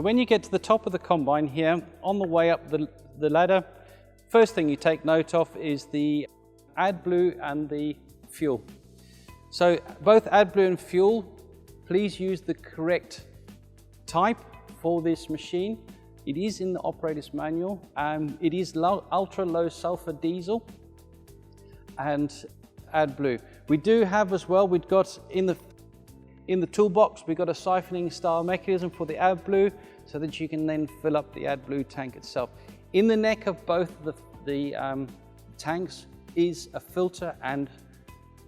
So when you get to the top of the combine here, on the way up the ladder, first thing you take note of is the AdBlue and the fuel. So both AdBlue and fuel, please use the correct type for this machine. It is in the operator's manual. It is ultra low sulfur diesel and AdBlue. We do have as well, we've got in the toolbox, we've got a siphoning style mechanism for the AdBlue so that you can then fill up the AdBlue tank itself. In the neck of both the tanks is a filter, and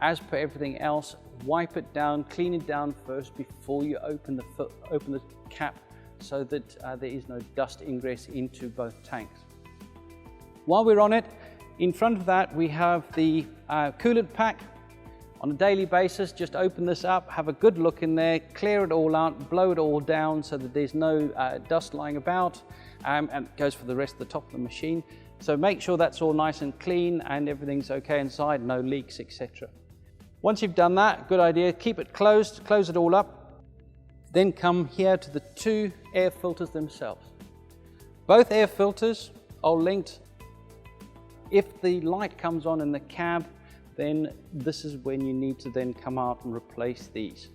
as per everything else, wipe it down, clean it down first before you open the cap so that there is no dust ingress into both tanks. While we're on it, in front of that we have the coolant pack. On a daily basis, just open this up, have a good look in there, clear it all out, blow it all down so that there's no dust lying about, and it goes for the rest of the top of the machine. So make sure that's all nice and clean and everything's okay inside, no leaks, etc. Once you've done that, good idea, keep it closed, close it all up. Then come here to the two air filters themselves. Both air filters are linked. If the light comes on in the cab, then this is when you need to then come out and replace these.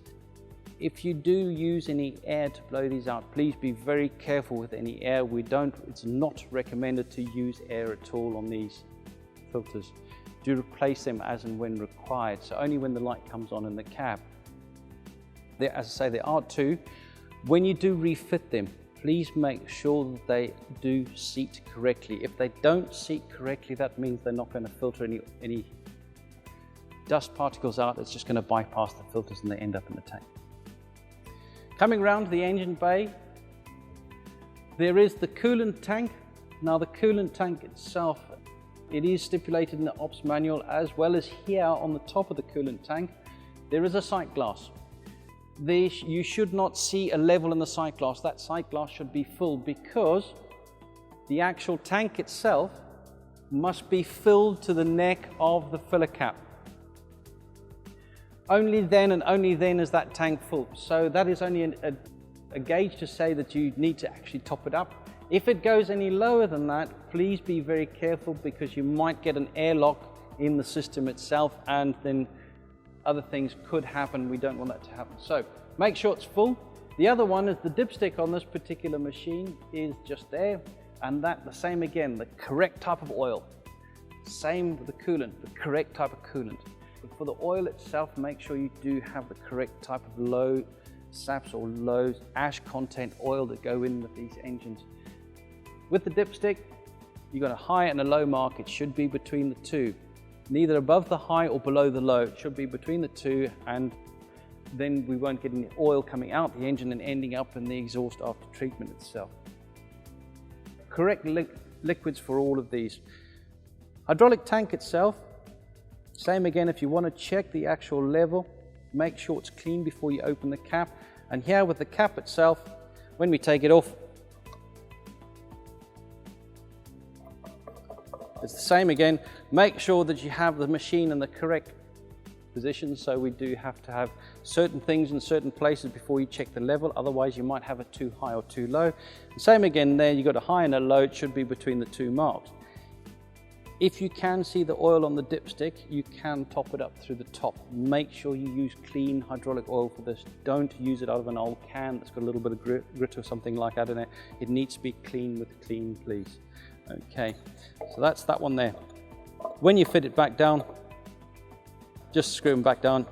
If you do use any air to blow these out, please be very careful with any air. It's not recommended to use air at all on these filters. Do replace them as and when required, so only when the light comes on in the cab. There, as I say, there are two. When you do refit them, please make sure that they do seat correctly. If they don't seat correctly, that means they're not going to filter any dust particles out. It's just going to bypass the filters and they end up in the tank. Coming round to the engine bay, there is the coolant tank. Now the coolant tank itself, it is stipulated in the ops manual, as well as here on the top of the coolant tank, there is a sight glass. You should not see a level in the sight glass. That sight glass should be full because the actual tank itself must be filled to the neck of the filler cap. Only then and only then is that tank full. So that is only a gauge to say that you need to actually top it up. If it goes any lower than that, please be very careful because you might get an airlock in the system itself and then other things could happen. We don't want that to happen. So make sure it's full. The other one is the dipstick on this particular machine is just there, and that the same again, the correct type of oil. Same with the coolant, the correct type of coolant. But for the oil itself, make sure you do have the correct type of low SAPs or low ash content oil that go in with these engines. With the dipstick, you've got a high and a low mark. It should be between the two. Neither above the high or below the low. It should be between the two, and then we won't get any oil coming out the engine and ending up in the exhaust after treatment itself. Correct liquids for all of these. Hydraulic tank itself, same again. If you want to check the actual level, make sure it's clean before you open the cap. And here with the cap itself, when we take it off, it's the same again. Make sure that you have the machine in the correct position. So we do have to have certain things in certain places before you check the level. Otherwise you might have it too high or too low. And same again there, you've got a high and a low. It should be between the two marks. If you can see the oil on the dipstick, you can top it up through the top. Make sure you use clean hydraulic oil for this. Don't use it out of an old can that's got a little bit of grit or something like that in it. It needs to be clean with clean, please. Okay, so that's that one there. When you fit it back down, just screw them back down.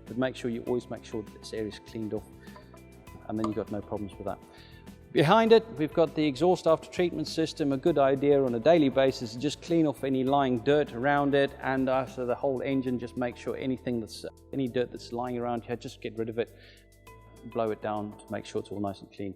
But make sure you always make sure that this area is cleaned off, and then you've got no problems with that. Behind it, we've got the exhaust after treatment system. A good idea on a daily basis is just clean off any lying dirt around it, and after the whole engine, just make sure any dirt that's lying around here, just get rid of it, blow it down to make sure it's all nice and clean.